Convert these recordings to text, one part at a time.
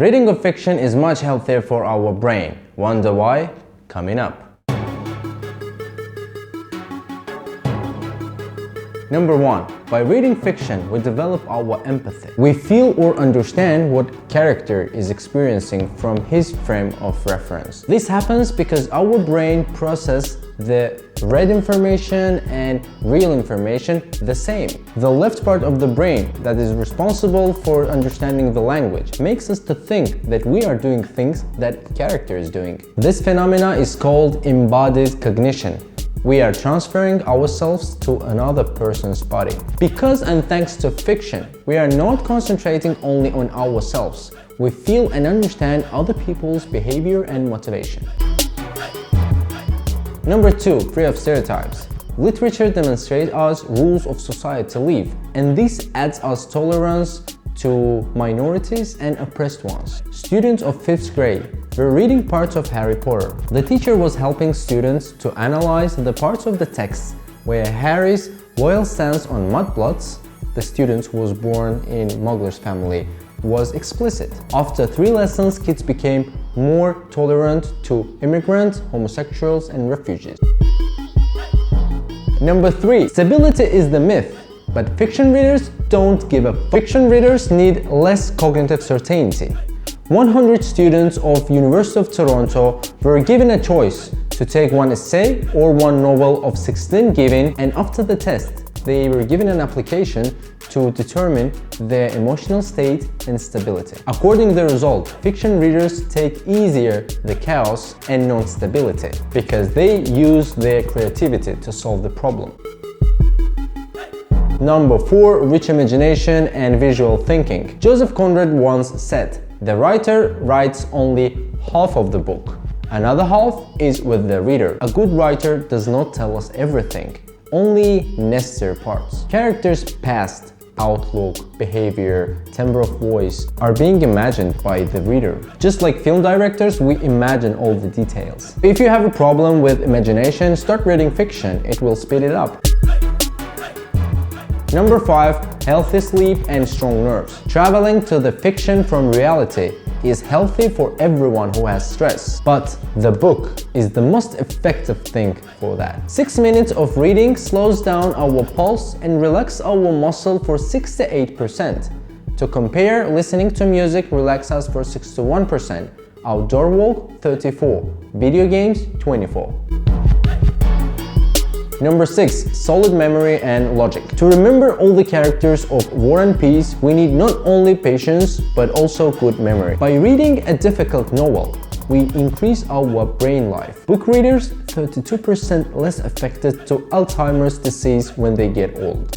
Reading of fiction is much healthier for our brain. Wonder why? Coming up. Number 1. By reading fiction, we develop our empathy. We feel or understand what character is experiencing from his frame of reference. This happens because our brain processes the read information and real information the same. The left part of the brain that is responsible for understanding the language makes us to think that we are doing things that character is doing. This phenomena is called embodied cognition. We are transferring ourselves to another person's body. Because and thanks to fiction, we are not concentrating only on ourselves. We feel and understand other people's behavior and motivation. Number 2. Free of stereotypes. Literature demonstrates us rules of society to live, and this adds us tolerance to minorities and oppressed ones. Students of 5th grade were reading parts of Harry Potter. The teacher was helping students to analyze the parts of the text where Harry's loyal stance on mudbloods, the student who was born in Muggler's family, was explicit. After 3 lessons, kids became more tolerant to immigrants, homosexuals, and refugees. Number 3. Stability is the myth, but fiction readers don't give a fuck. Fiction readers need less cognitive certainty. 100 students of University of Toronto were given a choice to take one essay or one novel of 16 given, and after the test, they were given an application to determine their emotional state and stability. According to the result, fiction readers take easier the chaos and non-stability because they use their creativity to solve the problem. Number 4. Rich imagination and visual thinking. Joseph Conrad once said, "The writer writes only half of the book. Another half is with the reader." A good writer does not tell us everything, only necessary parts. Characters' past, outlook, behavior, timbre of voice are being imagined by the reader. Just like film directors, we imagine all the details. If you have a problem with imagination, start reading fiction. It will speed it up. Number 5. Healthy sleep and strong nerves. Traveling to the fiction from reality is healthy for everyone who has stress, but the book is the most effective thing for that. 6 minutes of reading slows down our pulse and relaxes our muscle for 68%. To compare, listening to music relaxes us for 61%, outdoor walk 34%, video games 24%. Number 6. Solid memory and logic. To remember all the characters of War and Peace, we need not only patience, but also good memory. By reading a difficult novel, we increase our brain life. Book readers 32% less affected to Alzheimer's disease when they get old.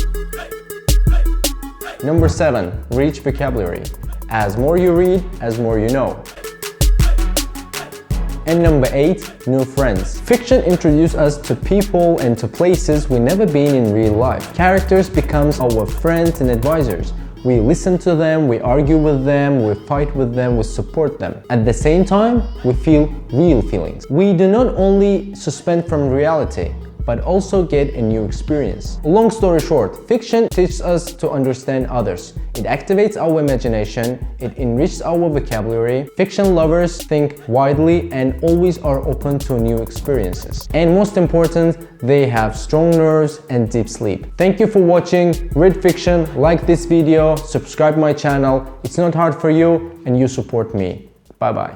Number 7. Rich vocabulary. As more you read, as more you know. And number 8. New friends. Fiction introduces us to people and to places we've never been in real life. Characters become our friends and advisors. We listen to them, we argue with them, we fight with them, we support them. At the same time, we feel real feelings. We do not only suspend from reality, but also get a new experience. Long story short, fiction teaches us to understand others. It activates our imagination, it enriches our vocabulary. Fiction lovers think widely and always are open to new experiences. And most important, they have strong nerves and deep sleep. Thank you for watching. Read fiction, like this video, subscribe my channel. It's not hard for you and you support me. Bye bye.